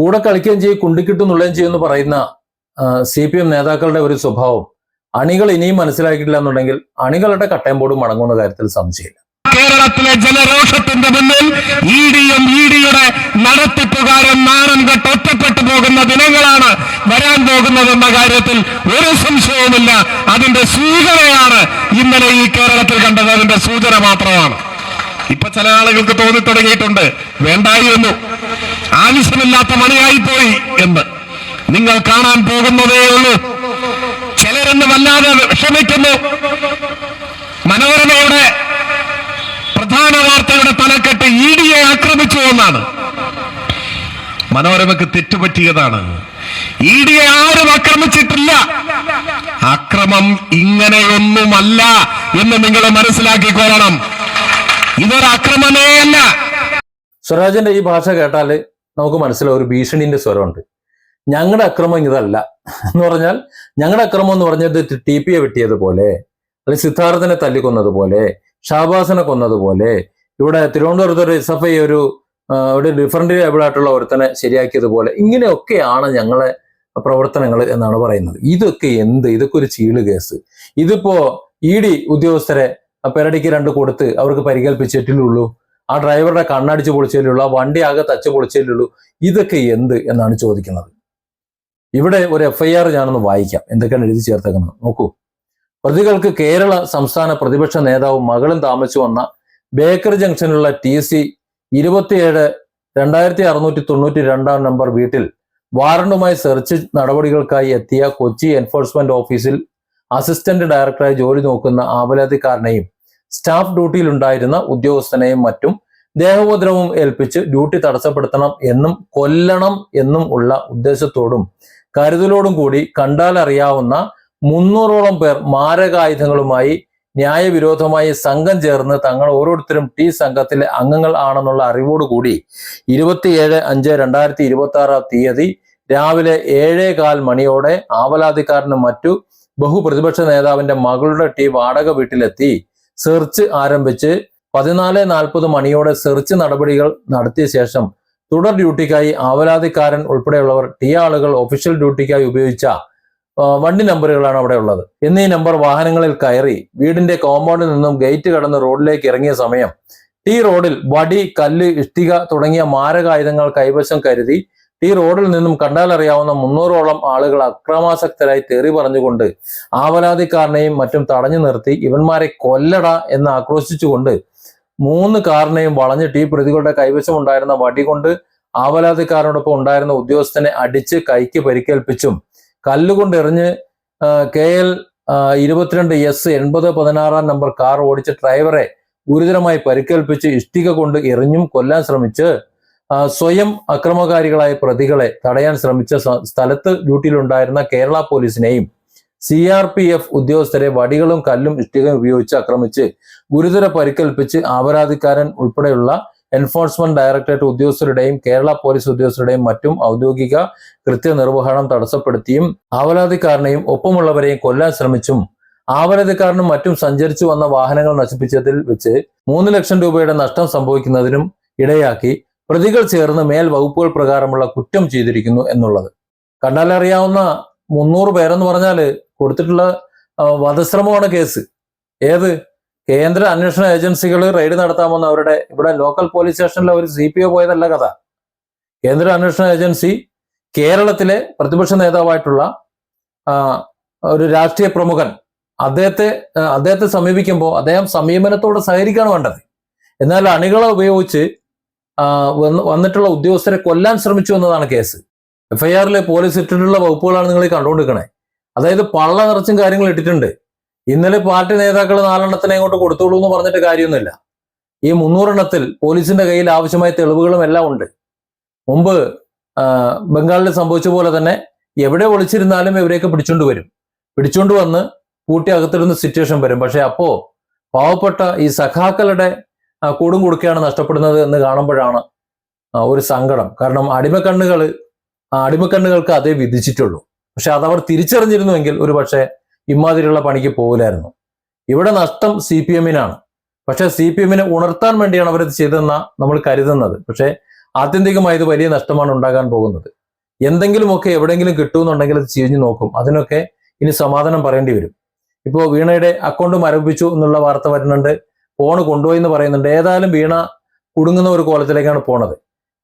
കൂടെ കളിക്കുകയും ചെയ്യും, കുണ്ടിക്കിട്ട് നുള്ളുകയും ചെയ്യുമെന്ന് പറയുന്ന CPM നേതാക്കളുടെ ഒരു സ്വഭാവം അണികൾ ഇനിയും മനസ്സിലാക്കിയിട്ടില്ല എന്നുണ്ടെങ്കിൽ അണികളുടെ കട്ടയം ബോർഡ് മടങ്ങുന്ന കാര്യത്തിൽ സംശയമില്ല. കേരളത്തിലെ ജനരോഷത്തിന്റെ മുന്നിൽ ഇഡിയുടെ നടത്തിപ്പുകാരൻ നാണം കെട്ട് ഒറ്റപ്പെട്ടു പോകുന്ന ദിനങ്ങളാണ് വരാൻ പോകുന്നതെന്ന കാര്യത്തിൽ ഒരു സംശയവുമില്ല. അതിന്റെ സൂചനയാണ് ഇന്നലെ ഈ കേരളത്തിൽ കണ്ടത്, അതിന്റെ സൂചന മാത്രമാണ്. ഇപ്പൊ ചില ആളുകൾക്ക് തോന്നി തുടങ്ങിയിട്ടുണ്ട് വേണ്ടായിരുന്നു, ആവശ്യമില്ലാത്ത മണിയായിപ്പോയി എന്ന്. നിങ്ങൾ കാണാൻ പോകുന്നതേ ഉള്ളൂ. ചിലരെന്ന് വല്ലാതെ വിഷമിക്കുന്നു. മനോരമയുടെ പ്രധാന വാർത്തയുടെ തലക്കെട്ട് ഇഡിയെ ആക്രമിച്ചു എന്നാണ്. മനോരമയ്ക്ക് തെറ്റുപറ്റിയതാണ്. ഇഡിയെ ആരും ആക്രമിച്ചിട്ടില്ല. അക്രമം ഇങ്ങനെയൊന്നുമല്ല എന്ന് നിങ്ങൾ മനസ്സിലാക്കിക്കൊള്ളണം. ഇതൊരു അക്രമമേ അല്ല. സ്വരാജിന്റെ ഈ ഭാഷ കേട്ടാല് നമുക്ക് മനസ്സിലാവും ഒരു ഭീഷണിന്റെ സ്വരമുണ്ട്. ഞങ്ങളുടെ അക്രമം ഇതല്ല എന്ന് പറഞ്ഞാൽ, ഞങ്ങളുടെ അക്രമം എന്ന് പറഞ്ഞത് TP വെട്ടിയതുപോലെ, അല്ലെങ്കിൽ സിദ്ധാർത്ഥനെ തല്ലിക്കൊന്നതുപോലെ, ഷാബാസിനെ കൊന്നതുപോലെ, ഇവിടെ തിരുവനന്തപുരത്ത് ഒരു SFI ഒരു ഡിഫറൻറ്റ് ആയിട്ടുള്ള ഒരുത്തനെ ശരിയാക്കിയതുപോലെ, ഇങ്ങനെയൊക്കെയാണ് ഞങ്ങളെ പ്രവർത്തനങ്ങൾ എന്നാണ് പറയുന്നത്. ഇതൊക്കെ ഇതൊക്കെ ഒരു ചീള് കേസ്. ഇതിപ്പോ ED ഉദ്യോഗസ്ഥരെ പെരടിക്ക് 2 കൊടുത്ത് അവർക്ക് പരിക്കേൽപ്പിച്ചിട്ടുള്ളൂ, ആ ഡ്രൈവറുടെ കണ്ണടിച്ച് പൊളിച്ചതിലുള്ളൂ, ആ വണ്ടി ആകെ തച്ച് പൊളിച്ചതിലുള്ളൂ. ഇതൊക്കെ എന്നാണ് ചോദിക്കുന്നത്. ഇവിടെ ഒരു FIR ഞാനൊന്ന് വായിക്കാം, എന്തൊക്കെയാണ് എഴുതി ചേർത്തേക്കുന്നത് നോക്കൂ. പ്രതികൾക്ക് കേരള സംസ്ഥാന പ്രതിപക്ഷ നേതാവും മകളും താമസിച്ചു വന്ന ബേക്കർ ജംഗ്ഷനിലുള്ള TC 27/2692 നമ്പർ വീട്ടിൽ വാറണ്ടുമായി സെർച്ച് നടപടികൾക്കായി എത്തിയ കൊച്ചി എൻഫോഴ്സ്മെന്റ് ഓഫീസിൽ അസിസ്റ്റന്റ് ഡയറക്ടറായി ജോലി നോക്കുന്ന ആപരാധിക്കാരനെയും സ്റ്റാഫ് ഡ്യൂട്ടിയിലുണ്ടായിരുന്ന ഉദ്യോഗസ്ഥനെയും മറ്റും ദേഹോപദ്രവം ഏൽപ്പിച്ച് ഡ്യൂട്ടി തടസ്സപ്പെടുത്തണം എന്നും കൊല്ലണം എന്നും ഉള്ള ഉദ്ദേശത്തോടും കരുതലോടും കൂടി കണ്ടാലറിയാവുന്ന 300ഓളം പേർ മാരകായുധങ്ങളുമായി ന്യായവിരോധമായി സംഘം ചേർന്ന് തങ്ങൾ ഓരോരുത്തരും T സംഘത്തിലെ അംഗങ്ങൾ ആണെന്നുള്ള അറിവോടുകൂടി 27/5/2026 തീയതി രാവിലെ 7:15 മണിയോടെ ആവലാതിക്കാരനും മറ്റു ബഹുപ്രതിപക്ഷ നേതാവിന്റെ മകളുടെ T വാടക വീട്ടിലെത്തി സെർച്ച് ആരംഭിച്ച് 14:40 മണിയോടെ സെർച്ച് നടപടികൾ നടത്തിയ ശേഷം തുടർ ഡ്യൂട്ടിക്കായി ആവലാതിക്കാരൻ ഉൾപ്പെടെയുള്ളവർ T ആളുകൾ ഒഫീഷ്യൽ ഡ്യൂട്ടിക്കായി ഉപയോഗിച്ച വണ്ടി നമ്പറുകളാണ് അവിടെ ഉള്ളത് എന്നീ നമ്പർ വാഹനങ്ങളിൽ കയറി വീടിന്റെ കോമ്പൗണ്ടിൽ നിന്നും ഗേറ്റ് കടന്ന് റോഡിലേക്ക് ഇറങ്ങിയ സമയം T റോഡിൽ വടി, കല്ല്, ഇഷ്ടിക തുടങ്ങിയ മാരകായുധങ്ങൾ കൈവശം കരുതി T റോഡിൽ നിന്നും കണ്ടാലറിയാവുന്ന 300ഓളം ആളുകൾ അക്രമാസക്തരായി തെറി പറഞ്ഞുകൊണ്ട് ആവലാതിക്കാരനെയും മറ്റും തടഞ്ഞു നിർത്തി ഇവന്മാരെ കൊല്ലട എന്ന് ആക്രോശിച്ചുകൊണ്ട് 3 കാറിനെയും വളഞ്ഞ് T പ്രതികളുടെ കൈവശം ഉണ്ടായിരുന്ന വടി കൊണ്ട് ആവലാതിക്കാരനോടൊപ്പം ഉണ്ടായിരുന്ന ഉദ്യോഗസ്ഥനെ അടിച്ച് കൈക്ക് പരിക്കേൽപ്പിച്ചും കല്ലുകൊണ്ട് എറിഞ്ഞ് KL 22S8016 നമ്പർ കാർ ഓടിച്ച ഡ്രൈവറെ ഗുരുതരമായി പരിക്കേൽപ്പിച്ച് ഇഷ്ടിക കൊണ്ട് എറിഞ്ഞും കൊല്ലാൻ ശ്രമിച്ച് സ്വയം അക്രമകാരികളായ പ്രതികളെ തടയാൻ ശ്രമിച്ച സ്ഥലത്ത് ഡ്യൂട്ടിയിലുണ്ടായിരുന്ന കേരള പോലീസിനെയും CRPF ഉദ്യോഗസ്ഥരെ വടികളും കല്ലും ഇഷ്ടികയും ഉപയോഗിച്ച് ആക്രമിച്ച് ഗുരുതര പരിക്കേൽപ്പിച്ച് അപരാധിക്കാരൻ ഉൾപ്പെടെയുള്ള എൻഫോഴ്സ്മെന്റ് ഡയറക്ടറേറ്റ് ഉദ്യോഗസ്ഥരുടെയും കേരള പോലീസ് ഉദ്യോഗസ്ഥരുടെയും മറ്റും ഔദ്യോഗിക കൃത്യനിർവഹണം തടസ്സപ്പെടുത്തിയും ആവലാതിക്കാരനെയും ഒപ്പമുള്ളവരെയും കൊല്ലാൻ ശ്രമിച്ചും ആവലാതിക്കാരനും മറ്റും സഞ്ചരിച്ചു വന്ന വാഹനങ്ങൾ നശിപ്പിച്ചതിൽ വെച്ച് 3 ലക്ഷം രൂപയുടെ നഷ്ടം സംഭവിക്കുന്നതിനും ഇടയാക്കി പ്രതികൾ ചേർന്ന് മേൽ വകുപ്പുകൾ പ്രകാരമുള്ള കുറ്റം ചെയ്തിരിക്കുന്നു എന്നുള്ളത്. കണ്ടാലറിയാവുന്ന 300 പേരെന്ന് പറഞ്ഞാല് കൊടുത്തിട്ടുള്ള വധശ്രമമാണ് കേസ്. ഏത് കേന്ദ്ര അന്വേഷണ ഏജൻസികൾ റെയ്ഡ് നടത്താമെന്ന് അവരുടെ ഇവിടെ ലോക്കൽ പോലീസ് സ്റ്റേഷനിലെ ഒരു CPO പോയതല്ല കഥ. കേന്ദ്ര അന്വേഷണ ഏജൻസി കേരളത്തിലെ പ്രതിപക്ഷ നേതാവായിട്ടുള്ള ഒരു രാഷ്ട്രീയ പ്രമുഖൻ അദ്ദേഹത്തെ സമീപിക്കുമ്പോൾ അദ്ദേഹം സമീപനത്തോട് സഹകരിക്കുകയാണ് വേണ്ടത്. എന്നാൽ അണികളെ ഉപയോഗിച്ച് വന്നിട്ടുള്ള ഉദ്യോഗസ്ഥരെ കൊല്ലാൻ ശ്രമിച്ചു എന്നതാണ് കേസ്. FIR പോലീസ് ഇട്ടിട്ടുള്ള വകുപ്പുകളാണ് നിങ്ങൾ കണ്ടുകൊണ്ടിരിക്കണേ. അതായത് പള്ള നിറച്ചും കാര്യങ്ങൾ ഇട്ടിട്ടുണ്ട്. ഇന്നലെ പാർട്ടി നേതാക്കൾ 4 എണ്ണത്തിനെ അങ്ങോട്ട് കൊടുത്തോളൂ എന്ന് പറഞ്ഞിട്ട് കാര്യമൊന്നുമില്ല. ഈ 300 എണ്ണത്തിൽ പോലീസിന്റെ കയ്യിൽ ആവശ്യമായ തെളിവുകളും എല്ലാം ഉണ്ട്. മുമ്പ് ബംഗാളിൽ സംഭവിച്ച പോലെ തന്നെ എവിടെ ഒളിച്ചിരുന്നാലും ഇവരെയൊക്കെ പിടിച്ചോണ്ട് വന്ന് കൂട്ടി അകത്തിടുന്ന സിറ്റുവേഷൻ വരും. പക്ഷെ അപ്പോ പാവപ്പെട്ട ഈ സഖാക്കളുടെ കൂടും കൊടുക്കുകയാണ് നഷ്ടപ്പെടുന്നത് എന്ന് കാണുമ്പോഴാണ് ഒരു സങ്കടം. കാരണം അടിമക്കണ്ണുകൾക്ക് അതേ വിധിച്ചിട്ടുള്ളൂ. പക്ഷെ അതവർ തിരിച്ചറിഞ്ഞിരുന്നുവെങ്കിൽ ഒരു പക്ഷേ ഇമാതിരിയുള്ള പണിക്ക് പോകില്ലായിരുന്നു. ഇവിടെ നഷ്ടം CPM-നാണ്. പക്ഷെ CPM-നെ ഉണർത്താൻ വേണ്ടിയാണ് അവരത് ചെയ്തെന്ന നമ്മൾ കരുതുന്നത്. പക്ഷെ ആത്യന്തികമായി ഇത് വലിയ നഷ്ടമാണ് ഉണ്ടാകാൻ പോകുന്നത്. എന്തെങ്കിലുമൊക്കെ എവിടെയെങ്കിലും കിട്ടുമെന്നുണ്ടെങ്കിൽ അത് ചീഞ്ഞു നോക്കും. അതിനൊക്കെ ഇനി സമാധാനം പറയേണ്ടി വരും. ഇപ്പോൾ വീണയുടെ അക്കൗണ്ട് മരവിപ്പിച്ചു എന്നുള്ള വാർത്ത വരുന്നുണ്ട്, ഫോണ് കൊണ്ടുപോയി എന്ന് പറയുന്നുണ്ട്. ഏതായാലും വീണ കുടുങ്ങുന്ന ഒരു കോലത്തിലേക്കാണ് പോണത്.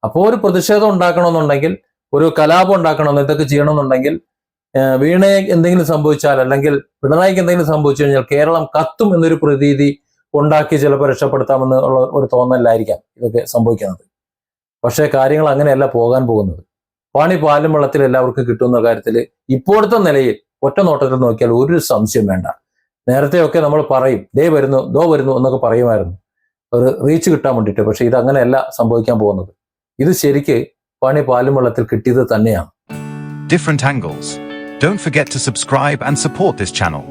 അപ്പോൾ ഒരു പ്രതിഷേധം ഉണ്ടാക്കണമെന്നുണ്ടെങ്കിൽ, ഒരു കലാപം ഉണ്ടാക്കണമെന്ന്, ഇതൊക്കെ ചെയ്യണമെന്നുണ്ടെങ്കിൽ വീണയെ എന്തെങ്കിലും സംഭവിച്ചാൽ, അല്ലെങ്കിൽ പിണറായിക്ക് എന്തെങ്കിലും സംഭവിച്ചു കഴിഞ്ഞാൽ കേരളം കത്തും എന്നൊരു പ്രതീതി ഉണ്ടാക്കി ചിലപ്പോൾ രക്ഷപ്പെടുത്താമെന്ന് ഉള്ള ഒരു തോന്നലായിരിക്കാം ഇതൊക്കെ സംഭവിക്കുന്നത്. പക്ഷേ കാര്യങ്ങൾ അങ്ങനെയല്ല പോകാൻ പോകുന്നത്. പാണി പാലും വെള്ളത്തിൽ എല്ലാവർക്കും കിട്ടുന്ന കാര്യത്തിൽ ഇപ്പോഴത്തെ നിലയിൽ ഒറ്റ നോട്ടത്തിൽ നോക്കിയാൽ ഒരു സംശയം വേണ്ട. നേരത്തെയൊക്കെ നമ്മൾ പറയും ദേ വരുന്നു ദോ വരുന്നു എന്നൊക്കെ പറയുമായിരുന്നു, ഒരു റീച്ച് കിട്ടാൻ വേണ്ടിയിട്ട്. പക്ഷെ ഇത് അങ്ങനെയല്ല സംഭവിക്കാൻ പോകുന്നത്. ഇത് ശരിക്ക് പാണി പാലും വെള്ളത്തിൽ കിട്ടിയത് തന്നെയാണ്. Different angles. Don't forget to subscribe and support this channel.